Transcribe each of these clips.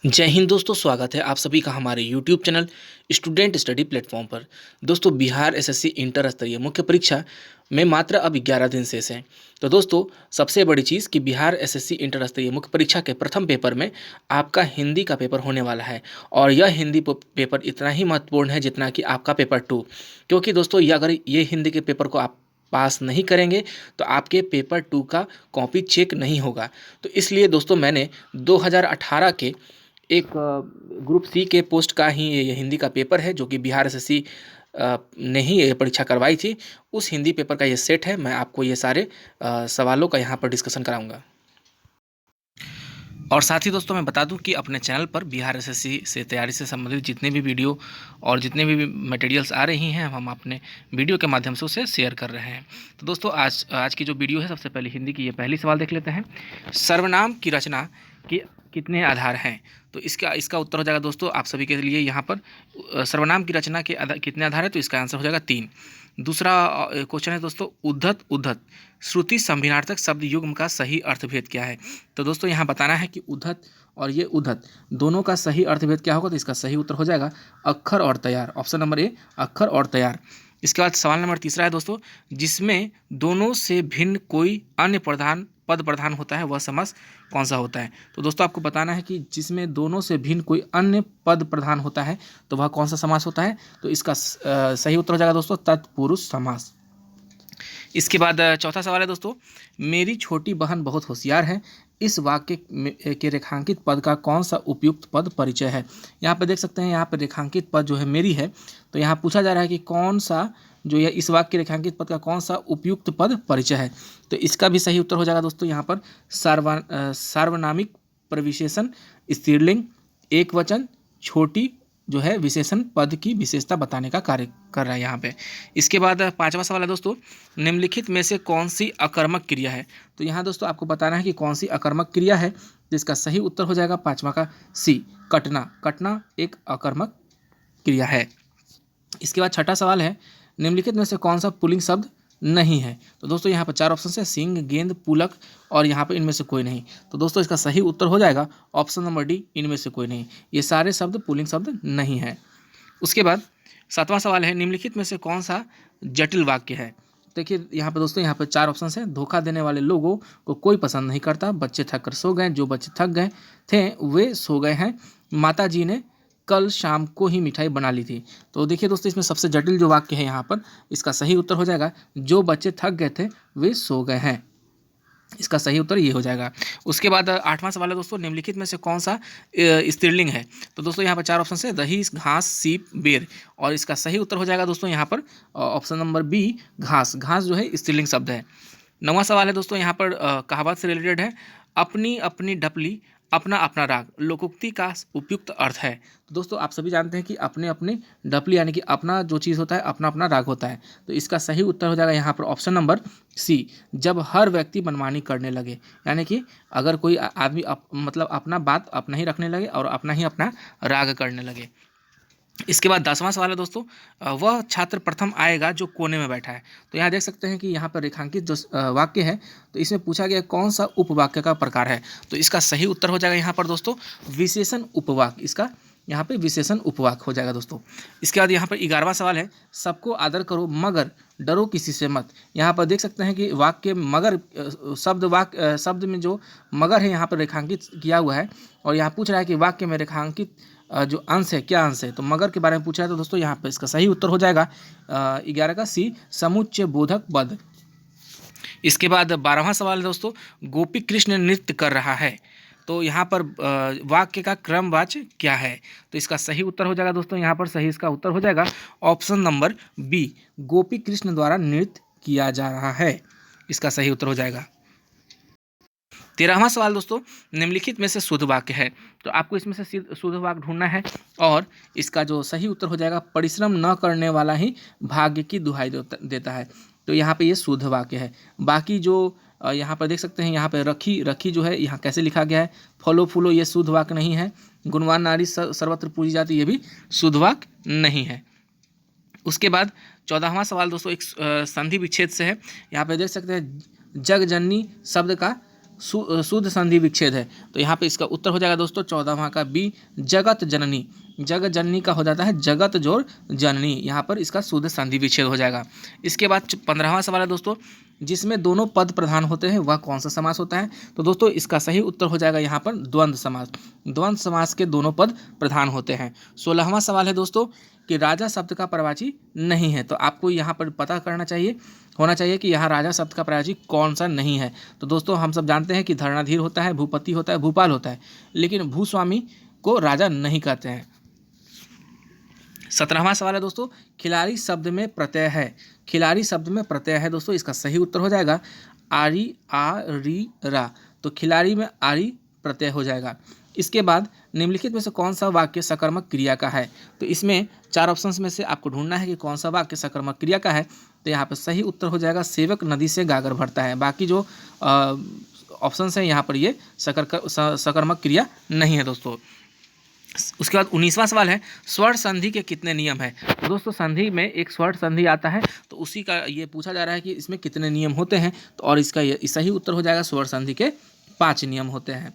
जय हिंद दोस्तों, स्वागत है आप सभी का हमारे YouTube channel student study platform पर। दोस्तों, बिहार एसएससी इंटर स्तरीय मुख्य परीक्षा में मात्र अब 11 दिन शेष हैं। तो दोस्तों, सबसे बड़ी चीज़ कि बिहार एसएससी इंटर स्तरीय मुख्य परीक्षा के प्रथम पेपर में आपका हिंदी का पेपर होने वाला है। और यह हिंदी पेपर इतना ही महत्वपूर्ण है जितना कि आपका पेपर 2। क्योंकि दोस्तों, ये अगर ये हिंदी के पेपर को आप पास नहीं करेंगे तो आपके पेपर 2 का कॉपी चेक नहीं होगा। तो इसलिए दोस्तों, मैंने 2018 के एक ग्रुप सी के पोस्ट का ही ये हिंदी का पेपर है, जो कि बिहार एसएससी ने ही ये परीक्षा करवाई थी। उस हिंदी पेपर का ये सेट है। मैं आपको ये सारे सवालों का यहाँ पर डिस्कशन कराऊंगा। और साथ ही दोस्तों, मैं बता दूं कि अपने चैनल पर बिहार एसएससी से तैयारी से संबंधित जितने भी वीडियो और जितने भी मटेरियल्स आ रही हैं, हम अपने वीडियो के माध्यम से उसे शेयर कर रहे हैं। तो दोस्तों, आज की जो वीडियो है, सबसे पहले हिंदी की ये पहली सवाल देख लेते हैं। सर्वनाम की रचना के कितने आधार हैं? तो इसका उत्तर हो जाएगा दोस्तों आप सभी के लिए यहाँ पर। सर्वनाम की रचना के कितने आधार है? तो इसका आंसर हो जाएगा 3। दूसरा क्वेश्चन है दोस्तों, उद्धत उद्धत श्रुति संभिनार्थक शब्द युग्म का सही अर्थभेद क्या है? तो दोस्तों, यहाँ बताना है कि उद्धत और ये उद्धत दोनों का सही अर्थभेद क्या होगा। तो इसका सही उत्तर हो जाएगा अक्षर और तैयार। ऑप्शन नंबर ए, अक्षर और तैयार। इसके बाद सवाल नंबर तीसरा है दोस्तों, जिसमें दोनों से भिन्न कोई अन्य पद प्रधान होता है, वह समास कौन सा होता है? तो दोस्तों, आपको बताना है कि जिसमें दोनों से भिन्न कोई अन्य पद प्रधान होता है तो वह कौन सा समास होता है? तो इसका सही उत्तर हो जाएगा दोस्तों तत्पुरुष समास। इसके बाद चौथा सवाल है दोस्तों, मेरी छोटी बहन बहुत होशियार है, इस वाक्य के रेखांकित पद का कौन सा उपयुक्त पद परिचय है? यहाँ पे देख सकते हैं, यहाँ पे रेखांकित पद जो है मेरी है। तो यहाँ पूछा जा रहा है कि कौन सा जो है इस वाक्य के रेखांकित पद का कौन सा उपयुक्त पद परिचय है? तो इसका भी सही उत्तर हो जाएगा दोस्तों यहाँ पर सार्वनामिक प्रविशेषण स्त्रीलिंग एक वचन छोटी जो है विशेषण पद की विशेषता बताने का कार्य कर रहा है यहाँ पे। इसके बाद पांचवा सवाल है दोस्तों, निम्नलिखित में से कौन सी अकर्मक क्रिया है? तो यहाँ दोस्तों आपको बताना है कि कौन सी अकर्मक क्रिया है। तो इसका सही उत्तर हो जाएगा पांचवा का सी, कटना। कटना एक अकर्मक क्रिया है। इसके बाद छठा सवाल है, निम्नलिखित में से कौन सा पुल्लिंग शब्द नहीं है? तो दोस्तों, यहाँ पर 4 ऑप्शन है, सिंह, गेंद, पुलक, और यहाँ पर इनमें से कोई नहीं। तो दोस्तों, इसका सही उत्तर हो जाएगा ऑप्शन नंबर डी, इनमें से कोई नहीं। ये सारे शब्द पुल्लिंग शब्द नहीं है। उसके बाद 7वां सवाल है, निम्नलिखित में से कौन सा जटिल वाक्य है? देखिए यहाँ पे दोस्तों, यहाँ पे 4 ऑप्शन है। धोखा देने वाले लोगों को कोई पसंद नहीं करता, बच्चे थक कर सो गए, जो बच्चे थक गए थे वे सो गए हैं, माता जी ने कल शाम को ही मिठाई बना ली थी। तो देखिए दोस्तों, इसमें सबसे जटिल जो वाक्य है यहाँ पर, इसका सही उत्तर हो जाएगा जो बच्चे थक गए थे वे सो गए हैं। इसका सही उत्तर ये हो जाएगा। उसके बाद 8वां सवाल है दोस्तों, निम्नलिखित में से कौन सा स्त्रीलिंग है? तो दोस्तों, यहाँ पर 4 ऑप्शन है, दही, घास, सीप, बेर, और इसका सही उत्तर हो जाएगा दोस्तों यहाँ पर ऑप्शन नंबर बी, घास। घास जो है स्त्रीलिंग शब्द है। 9वां सवाल है दोस्तों, यहाँ पर कहावत से रिलेटेड है, अपनी अपनी ढपली अपना अपना राग लोकोक्ति का उपयुक्त अर्थ है। तो दोस्तों, आप सभी जानते हैं कि अपने अपने ढपली यानी कि अपना जो चीज़ होता है अपना अपना राग होता है। तो इसका सही उत्तर हो जाएगा यहाँ पर ऑप्शन नंबर सी, जब हर व्यक्ति मनमानी करने लगे, यानी कि अगर कोई आदमी मतलब अपना बात अपना ही रखने लगे और अपना ही अपना राग करने लगे। इसके बाद 10वां सवाल है दोस्तों, वह छात्र प्रथम आएगा जो कोने में बैठा है। तो यहाँ देख सकते हैं कि यहाँ पर रेखांकित जो वाक्य है, तो इसमें पूछा गया कौन सा उपवाक्य का प्रकार है। तो इसका सही उत्तर हो जाएगा यहाँ पर दोस्तों विशेषण उपवाक्य। इसका यहाँ पे विशेषण उपवाक्य हो जाएगा दोस्तों। इसके बाद यहाँ पर 11वां सवाल है, सबको आदर करो मगर डरो किसी से मत। यहाँ पर देख सकते हैं कि वाक्य मगर शब्द में जो मगर है यहाँ पर रेखांकित किया हुआ है, और यहाँ पूछ रहा है कि वाक्य में रेखांकित जो अंश है क्या अंश है। तो मगर के बारे में पूछा है, तो दोस्तों यहाँ पर इसका सही उत्तर हो जाएगा 11 का सी, समुच्चय बोधक पद। इसके बाद 12वां सवाल है दोस्तों, गोपी कृष्ण नृत्य कर रहा है। तो यहाँ पर वाक्य का क्रमवाच्य क्या है? तो इसका सही उत्तर हो जाएगा दोस्तों यहाँ पर सही इसका उत्तर हो जाएगा option number B, Gopi Krishna द्वारा नृत्य किया जा रहा है। इसका सही उत्तर हो जाएगा। 13वां सवाल दोस्तों, निम्नलिखित में से शुद्ध वाक्य है। तो आपको इसमें से शुद्ध वाक्य ढूंढना है, और इसका जो सही उत्तर हो जाएगा, परिश्रम न करने वाला ही भाग्य की दुहाई देता है। तो यहाँ पे ये शुद्ध वाक्य है। बाकी जो यहाँ पर देख सकते हैं, यहाँ पे रखी रखी जो है यहाँ कैसे लिखा गया है, फलो फूलो, ये शुद्ध वाक्य नहीं है। गुणवान नारी सर्वत्र पूजी जाती, ये भी शुद्ध वाक्य नहीं है। उसके बाद 14वां सवाल दोस्तों एक संधि विच्छेद से है। यहाँ पे देख सकते हैं, जगजननी शब्द का शुद्ध संधि विच्छेद है। तो यहाँ पे इसका उत्तर हो जाएगा दोस्तों 14वां का बी, जगत जननी। जगत जननी का हो जाता है जगत जोड़ जननी, यहाँ पर इसका शुद्ध संधि विच्छेद हो जाएगा। इसके बाद 15वां सवाल है दोस्तों, जिसमें दोनों पद प्रधान होते हैं वह कौन सा समास होता है? तो दोस्तों इसका सही उत्तर हो जाएगा यहाँ पर द्वंद्व समास। द्वंद्व समास के दोनों पद प्रधान होते हैं। 16वां सवाल है दोस्तों कि राजा शब्द का पर्यायवाची नहीं है। तो आपको यहाँ पर पता करना चाहिए, होना चाहिए कि यहाँ राजा शब्द का पर्यायवाची कौन सा नहीं है। तो दोस्तों हम सब जानते हैं कि धरणाधीर होता है, भूपति होता है, भूपाल होता है, लेकिन भूस्वामी को राजा नहीं कहते हैं। 17वां सवाल है दोस्तों, खिलाड़ी शब्द में प्रत्यय है। खिलाड़ी शब्द में प्रत्यय है दोस्तों, इसका सही उत्तर हो जाएगा आरी, आ री रा। तो खिलाड़ी में आरी प्रत्यय हो जाएगा। इसके बाद निम्नलिखित में से कौन सा वाक्य सकर्मक क्रिया का है? तो इसमें 4 ऑप्शंस में से आपको ढूंढना है कि कौन सा वाक्य सकर्मक क्रिया का है। तो यहाँ पर सही उत्तर हो जाएगा सेवक नदी से गागर भरता है। बाकी जो ऑप्शंस हैं यहाँ पर ये सकर्मक क्रिया नहीं है दोस्तों। उसके बाद 19वां सवाल है, स्वर्ण संधि के कितने नियम है? तो दोस्तों संधि में एक स्वर्ण संधि आता है, तो उसी का ये पूछा जा रहा है कि इसमें कितने नियम होते हैं। तो और इसका सही उत्तर हो जाएगा स्वर्ण संधि के 5 नियम होते हैं।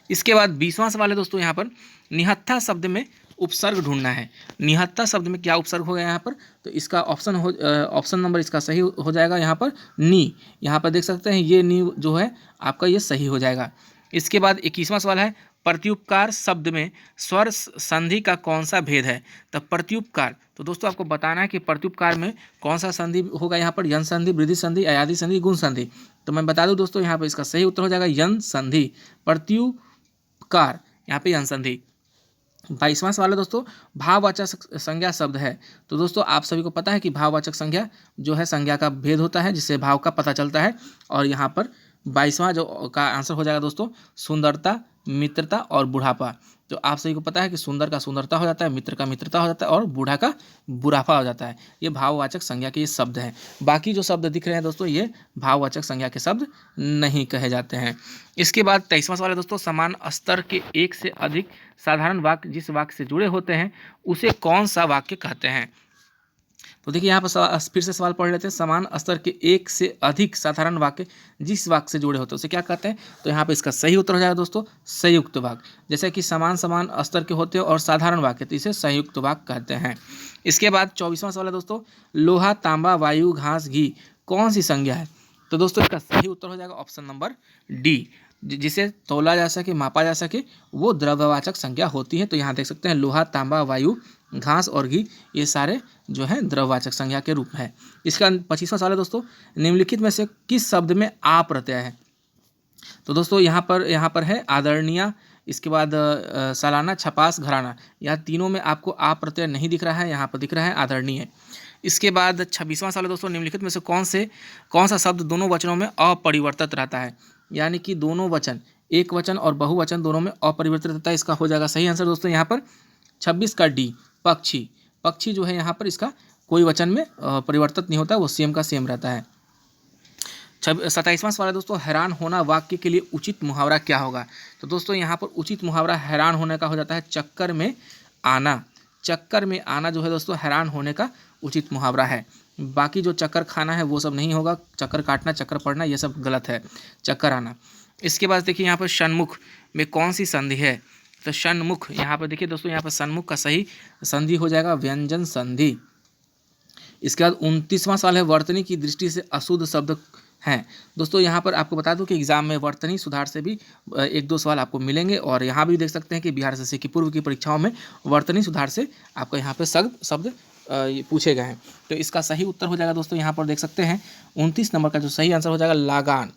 इसके बाद 20वां सवाल है दोस्तों, यहाँ पर निहत्था शब्द में उपसर्ग ढूंढना है। निहत्था शब्द में क्या उपसर्ग हो गया यहाँ पर? तो इसका ऑप्शन नंबर इसका सही हो जाएगा यहाँ पर नी। यहाँ पर देख सकते हैं ये नी जो है आपका ये सही हो जाएगा। इसके बाद 21वां सवाल है, प्रत्युपकार शब्द में स्वर संधि का कौन सा भेद है? तो प्रत्युपकार, तो दोस्तों आपको बताना है कि प्रत्युपकार में कौन सा संधि होगा यहाँ पर, यन संधि, वृद्धि संधि, अयादि संधि, गुण संधि। तो मैं बता दूं दोस्तों यहाँ पर इसका सही उत्तर हो जाएगा यन संधि। प्रत्युपकार यहाँ पे यन संधि। 22वां सवाल है दोस्तों, भाववाचक संज्ञा शब्द है। तो दोस्तों आप सभी को पता है कि भाववाचक संज्ञा जो है संज्ञा का भेद होता है जिससे भाव का पता चलता है। और यहाँ पर 22वां जो का आंसर हो जाएगा दोस्तों सुंदरता, मित्रता और बुढ़ापा। तो आप सभी को पता है कि सुंदर का सुंदरता हो जाता है, मित्र का मित्रता हो जाता है और बूढ़ा का बुढ़ापा हो जाता है। ये भाववाचक संज्ञा के ये शब्द हैं। बाकी जो शब्द दिख रहे हैं दोस्तों ये भाववाचक संज्ञा के शब्द नहीं कहे जाते हैं। इसके बाद 23वां सवाल है दोस्तों, समान स्तर के एक से अधिक साधारण वाक्य जिस वाक्य से जुड़े होते हैं उसे कौन सा वाक्य कहते हैं? तो देखिए यहाँ पर फिर से सवाल पढ़ लेते हैं। समान स्तर के एक से अधिक साधारण वाक्य जिस वाक्य से जुड़े होते हैं उसे क्या कहते हैं? तो यहाँ पे इसका सही उत्तर हो जाएगा दोस्तों संयुक्त वाक्य। जैसे कि समान स्तर के होते हैं और साधारण वाक्य, तो इसे संयुक्त वाक्य कहते हैं। इसके बाद 24वां सवाल है दोस्तों, लोहा, तांबा, वायु, घास, घी कौन सी संज्ञा है? तो दोस्तों इसका सही उत्तर हो जाएगा ऑप्शन नंबर डी, जिसे तौला जा सके, मापा जा सके, वो द्रव्यवाचक संज्ञा होती है। तो यहाँ देख सकते हैं लोहा, तांबा, वायु, घास और घी ये सारे जो है द्रव्यवाचक संज्ञा के रूप में है। इसका 25वां सवाल है दोस्तों, निम्नलिखित में से किस शब्द में आ प्रत्यय है? तो दोस्तों यहाँ पर है आदरणीय, इसके बाद सालाना, छपास, घराना। यह तीनों में आपको आ प्रत्यय नहीं दिख रहा है, यहाँ पर दिख रहा है आदरणीय। इसके बाद 26वां सवाल है दोस्तों, निम्नलिखित में से कौन सा शब्द दोनों वचनों में अपरिवर्तित रहता है? यानी कि दोनों वचन, एक वचन और बहुवचन दोनों में अपरिवर्तित रहता है। इसका हो जाएगा सही आंसर दोस्तों यहाँ पर 26 का डी, पक्षी। पक्षी जो है यहाँ पर इसका कोई वचन में परिवर्तित नहीं होता, वो सेम का सेम रहता है। 27वां सवाल है दोस्तों, हैरान होना वाक्य के लिए उचित मुहावरा क्या होगा? तो दोस्तों यहाँ पर उचित मुहावरा हैरान होने का हो जाता है चक्कर में आना। चक्कर में आना जो है दोस्तों हैरान होने का उचित मुहावरा है। बाकी जो चक्कर खाना है वो सब नहीं होगा, चक्कर काटना, चक्कर पड़ना ये सब गलत है, चक्कर आना। इसके बाद देखिए यहाँ पर सन्मुख में कौन सी संधि है? तो सन्मुख, यहाँ पर देखिए दोस्तों यहाँ पर सन्मुख का सही संधि हो जाएगा व्यंजन संधि। इसके बाद 29वां सवाल है, वर्तनी की दृष्टि से अशुद्ध शब्द हैं। दोस्तों यहाँ पर आपको बता दूं कि एग्जाम में वर्तनी सुधार से भी 1-2 सवाल आपको मिलेंगे और यहाँ भी देख सकते हैं कि बिहार एसएससी की पूर्व की परीक्षाओं में वर्तनी सुधार से आपको यहाँ पे शब्द पूछे गए हैं। तो इसका सही उत्तर हो जाएगा दोस्तों यहाँ पर देख सकते हैं 29 नंबर का जो सही आंसर हो जाएगा लागान।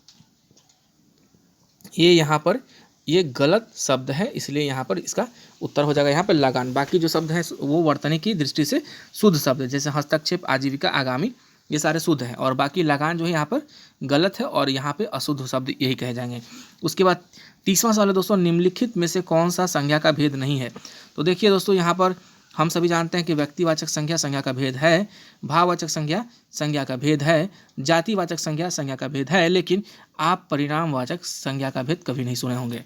ये यहाँ पर ये गलत शब्द है, इसलिए यहाँ पर इसका उत्तर हो जाएगा यहाँ पर लगान। बाकी जो शब्द हैं वो वर्तनी की दृष्टि से शुद्ध शब्द है, जैसे हस्तक्षेप, आजीविका, आगामी, ये सारे शुद्ध हैं। और बाकी लगान जो है यहाँ पर गलत है और यहाँ पे अशुद्ध शब्द यही कहे जाएंगे। उसके बाद 30वां सवाल है दोस्तों, निम्नलिखित में से कौन सा संज्ञा का भेद नहीं है? तो देखिए दोस्तों यहाँ पर हम सभी जानते हैं कि व्यक्तिवाचक संज्ञा का भेद है, भाववाचक संज्ञा का भेद है, जातिवाचक संज्ञा का भेद है, लेकिन आप परिणामवाचक संज्ञा का भेद कभी नहीं सुने होंगे।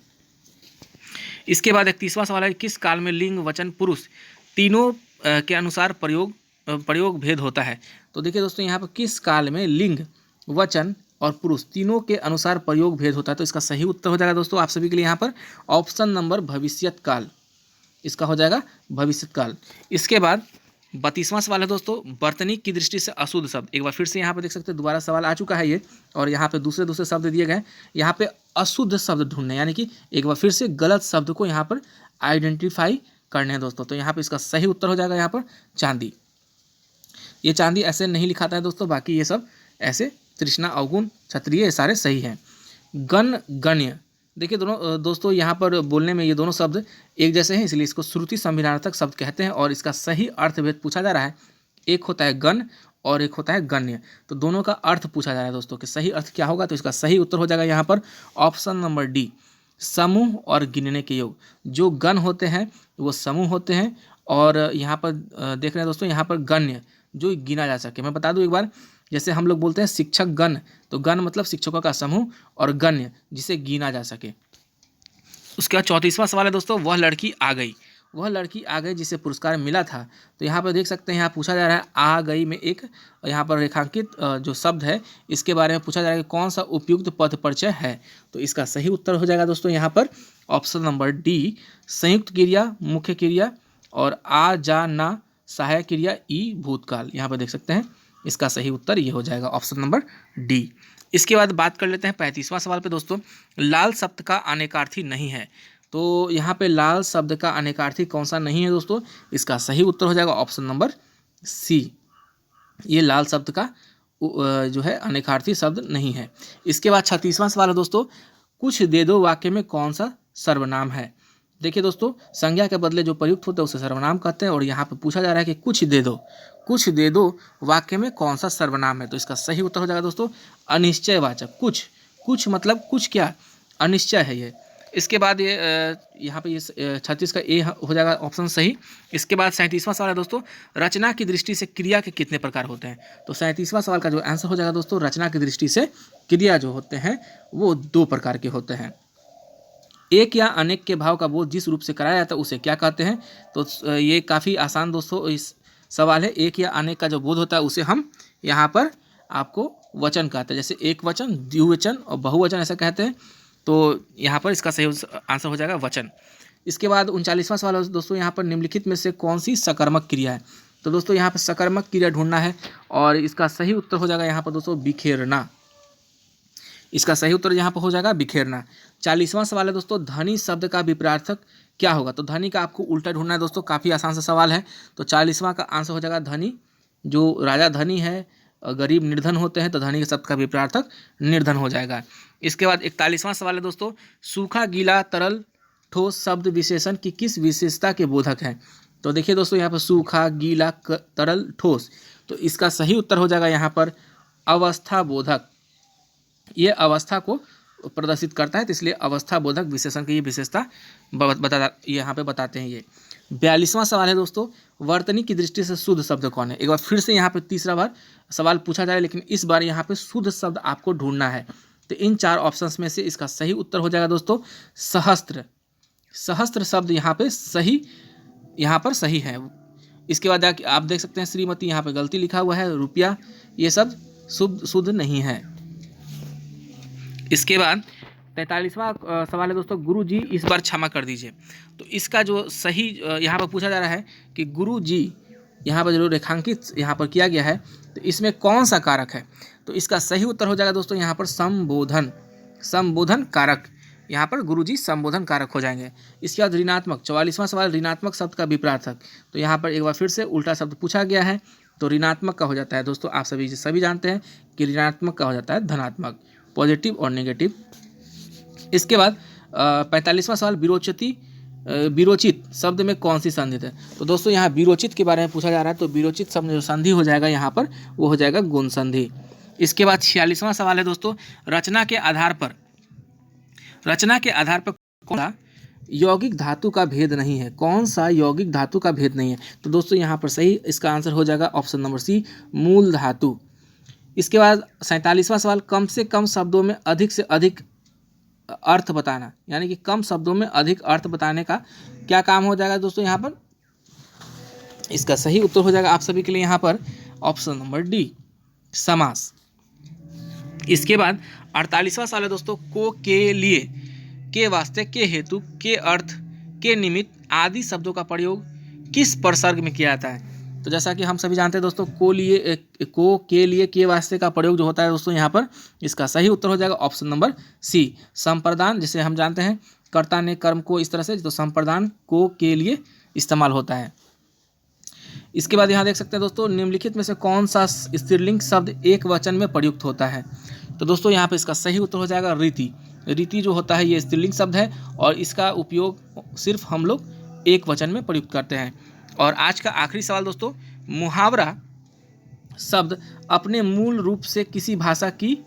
इसके बाद 31वां सवाल है, किस काल में लिंग, वचन, पुरुष तीनों के अनुसार प्रयोग भेद होता है? तो देखिए दोस्तों यहाँ पर किस काल में लिंग, वचन, और पुरुष तीनों के अनुसार प्रयोग भेद होता है। तो इसका सही उत्तर हो जाएगा दोस्तों आप सभी के लिए यहाँ पर ऑप्शन नंबर भविष्यत काल, इसका हो जाएगा भविष्यत काल। इसके बाद 32वां सवाल है दोस्तों, वर्तनी की दृष्टि से अशुद्ध शब्द। एक बार फिर से यहाँ पे देख सकते हैं दोबारा सवाल आ चुका है ये, और यहाँ पे दूसरे शब्द दिए गए हैं। यहाँ पे अशुद्ध शब्द ढूंढने, यानी कि एक बार फिर से गलत शब्द को यहाँ पर आइडेंटिफाई करने हैं दोस्तों। तो यहाँ पे इसका सही उत्तर हो जाएगा यहाँ पर चांदी। ये चांदी ऐसे नहीं लिखाता है दोस्तों, बाकी ये सब ऐसे तृष्णा, अवगुण, क्षत्रिय, ये सारे सही हैं। गण, गण्य, देखिए दोनों दोस्तों यहाँ पर बोलने में ये दोनों शब्द एक जैसे हैं, इसलिए इसको श्रुति संविधानार्थक शब्द कहते हैं। और इसका सही अर्थभेद पूछा जा रहा है, एक होता है गण और एक होता है गण्य। तो दोनों का अर्थ पूछा जा रहा है दोस्तों कि सही अर्थ क्या होगा। तो इसका सही उत्तर हो जाएगा यहाँ पर ऑप्शन नंबर डी, समूह और गिनने के योग। जो गण होते हैं वो समूह होते हैं, और यहाँ पर देख रहे हैं दोस्तों यहाँ पर गण्य, जो गिना जा सके। मैं बता दूं एक बार, जैसे हम लोग बोलते हैं शिक्षक गण, तो गण मतलब शिक्षकों का समूह, और गण्य जिसे गिना जा सके। उसके बाद 34वां सवाल है दोस्तों, वह लड़की आ गई। वह लड़की आ गई जिसे पुरस्कार मिला था। तो यहाँ पर देख सकते हैं, यहाँ पूछा जा रहा है आ गई में एक यहाँ पर रेखांकित जो शब्द है, इसके बारे में पूछा जा रहा है कि कौन सा उपयुक्त पद परिचय है। तो इसका सही उत्तर हो जाएगा दोस्तों यहाँ पर ऑप्शन नंबर डी, संयुक्त क्रिया, मुख्य क्रिया, और आ जा ना सहायक क्रिया, ई भूतकाल। यहाँ पर देख सकते हैं इसका सही उत्तर ये हो जाएगा ऑप्शन नंबर डी। इसके बाद बात कर लेते हैं 35वां सवाल पे दोस्तों, लाल शब्द का अनेकार्थी नहीं है। तो यहाँ पे लाल शब्द का अनेकार्थी कौन सा नहीं है दोस्तों, इसका सही उत्तर हो जाएगा ऑप्शन नंबर सी, ये लाल शब्द का जो है अनेकार्थी शब्द नहीं है। इसके बाद 36वां सवाल है दोस्तों, कुछ दे दो वाक्य में कौन सा सर्वनाम है। देखिए दोस्तों, संज्ञा के बदले जो प्रयुक्त होता है उसे सर्वनाम कहते हैं, और यहाँ पे पूछा जा रहा है कि कुछ दे दो, कुछ दे दो वाक्य में कौन सा सर्वनाम है। तो इसका सही उत्तर हो जाएगा दोस्तों अनिश्चयवाचक। कुछ, कुछ मतलब कुछ क्या, अनिश्चय है ये। इसके बाद ये यहाँ पे ये 36 का ए हो जाएगा ऑप्शन सही। इसके बाद 37वां सवाल है दोस्तों, रचना की दृष्टि से क्रिया के कितने प्रकार होते हैं। तो 37वां सवाल का जो आंसर हो जाएगा दोस्तों, रचना की दृष्टि से क्रिया जो होते हैं वो 2 प्रकार के होते हैं। एक या अनेक के भाव का बोध जिस रूप से कराया जाता है उसे क्या कहते हैं। तो ये काफ़ी आसान दोस्तों इस सवाल है। एक या अनेक का जो बोध होता है उसे हम यहाँ पर आपको वचन कहते हैं, जैसे एक वचन, द्विवचन और बहुवचन ऐसा कहते हैं। तो यहाँ पर इसका सही आंसर हो जाएगा वचन। इसके बाद 39वां सवाल है दोस्तों, यहाँ पर निम्नलिखित में से कौन सी सकर्मक क्रिया है। तो दोस्तों यहाँ पर सकर्मक क्रिया ढूंढना है, और इसका सही उत्तर हो जाएगा यहाँ पर दोस्तों बिखेरना। इसका सही उत्तर यहाँ पर हो जाएगा बिखेरना। 40वां सवाल है दोस्तों, धनी शब्द का विपरीतार्थक क्या होगा। तो धनी का आपको उल्टा ढूंढना है दोस्तों, काफ़ी आसान सा सवाल है। तो 40वां का आंसर हो जाएगा धनी। जो राजा धनी है, गरीब निर्धन होते हैं, तो धनी के शब्द का विपरीतार्थक निर्धन हो जाएगा। इसके बाद 41वां सवाल है दोस्तों, सूखा, गीला, तरल, ठोस शब्द विशेषण की किस विशेषता के बोधक है। तो देखिए दोस्तों यहाँ पर सूखा, गीला, तरल, ठोस, तो इसका सही उत्तर हो जाएगा यहाँ पर अवस्था बोधक। ये अवस्था को प्रदर्शित करता है, तो इसलिए अवस्था बोधक विशेषण की ये विशेषता यहाँ पे बताते हैं ये। 42वां सवाल है दोस्तों, वर्तनी की दृष्टि से शुद्ध शब्द कौन है। एक बार फिर से यहाँ पे तीसरा बार सवाल पूछा जा रहा है, लेकिन इस बार यहाँ पे शुद्ध शब्द आपको ढूंढना है। तो इन 4 ऑप्शंस में से इसका सही उत्तर हो जाएगा दोस्तों सहस्त्र। सहस्त्र शब्द यहाँ पे सही है। इसके बाद आप देख सकते हैं श्रीमती, यहाँ पे गलती लिखा हुआ है, रुपया, ये सब शुद्ध नहीं है। इसके बाद 43वां सवाल है दोस्तों, गुरु जी इस बार क्षमा कर दीजिए। तो इसका जो सही यहाँ पर पूछा जा रहा है कि गुरु जी यहाँ पर जो रेखांकित यहाँ पर किया गया है, तो इसमें कौन सा कारक है। तो इसका सही उत्तर हो जाएगा दोस्तों यहाँ पर संबोधन। संबोधन कारक, यहाँ पर गुरुजी संबोधन कारक हो जाएंगे। इसके बाद ऋणात्मक, 44वां सवाल, ऋणात्मक शब्द का विपरीतार्थक। तो यहाँ पर एक बार फिर से उल्टा शब्द पूछा गया है, तो ऋणात्मक का हो जाता है दोस्तों, आप सभी जानते हैं कि ऋणात्मक का हो जाता है धनात्मक, पॉजिटिव और नेगेटिव। इसके बाद 45वां सवाल, विरोचित शब्द में कौन सी संधि है। तो दोस्तों यहाँ विरोचित के बारे में पूछा जा रहा है, तो विरोचित शब्द जो संधि हो जाएगा यहाँ पर वो हो जाएगा गुण संधि। इसके बाद 46वां सवाल है दोस्तों, रचना के आधार पर कौन सा यौगिक धातु का भेद नहीं है। कौन सा यौगिक धातु का भेद नहीं है। तो दोस्तों यहाँ पर सही इसका आंसर हो जाएगा ऑप्शन नंबर सी, मूल धातु। इसके बाद 47वां सवाल, कम से कम शब्दों में अधिक से अधिक अर्थ बताना, यानी कि कम शब्दों में अधिक अर्थ बताने का क्या काम हो जाएगा दोस्तों यहाँ पर। इसका सही उत्तर हो जाएगा आप सभी के लिए यहाँ पर ऑप्शन नंबर डी, समास। इसके बाद 48वां सवाल है दोस्तों, को, के लिए, के वास्ते, के हेतु, के अर्थ, के निमित्त आदि शब्दों का प्रयोग किस प्रसर्ग में किया जाता है। तो जैसा कि हम सभी जानते हैं दोस्तों, को लिए, को, के लिए, के वास्ते का प्रयोग जो होता है दोस्तों यहाँ पर, इसका सही उत्तर हो जाएगा ऑप्शन नंबर सी, संप्रदान। जिसे हम जानते हैं कर्ता ने कर्म को इस तरह से, तो संप्रदान को, के लिए इस्तेमाल होता है। इसके बाद यहाँ देख सकते हैं दोस्तों, निम्नलिखित में से कौन सा स्त्रीलिंग शब्द एक वचन में प्रयुक्त होता है। तो दोस्तों यहाँ पे इसका सही उत्तर हो जाएगा रीति। रीति जो होता है ये स्त्रीलिंग शब्द है और इसका उपयोग सिर्फ हम लोग एक वचन में प्रयुक्त करते हैं। और आज का आखिरी सवाल दोस्तों, मुहावरा शब्द अपने मूल रूप से किसी भाषा की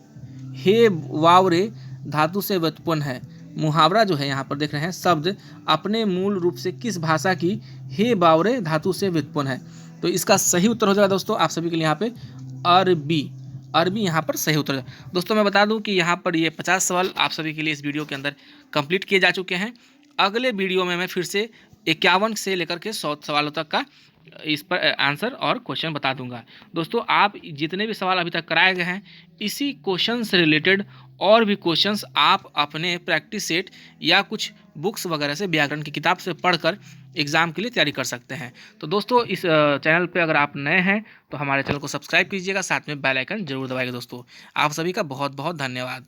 हे वावरे धातु से व्युत्पन्न है। मुहावरा जो है यहाँ पर देख रहे हैं, शब्द अपने मूल रूप से किस भाषा की हे बावरे धातु से व्युत्पन्न है। तो इसका सही उत्तर हो जाएगा दोस्तों आप सभी के लिए यहाँ पे अरबी। अरबी यहाँ पर सही उत्तर है। दोस्तों मैं बता दूं कि यहाँ पर ये 50 सवाल आप सभी के लिए इस वीडियो के अंदर कंप्लीट किए जा चुके हैं। अगले वीडियो में मैं फिर से 51 से लेकर के 100 सवालों तक का इस पर आंसर और क्वेश्चन बता दूंगा। दोस्तों आप जितने भी सवाल अभी तक कराए गए हैं, इसी क्वेश्चन से रिलेटेड और भी क्वेश्चंस आप अपने प्रैक्टिस सेट या कुछ बुक्स वगैरह से, व्याकरण की किताब से पढ़कर एग्ज़ाम के लिए तैयारी कर सकते हैं। तो दोस्तों इस चैनल पे अगर आप नए हैं तो हमारे चैनल को सब्सक्राइब कीजिएगा, साथ में बेल आइकन जरूर दबाइएगा। दोस्तों आप सभी का बहुत बहुत धन्यवाद।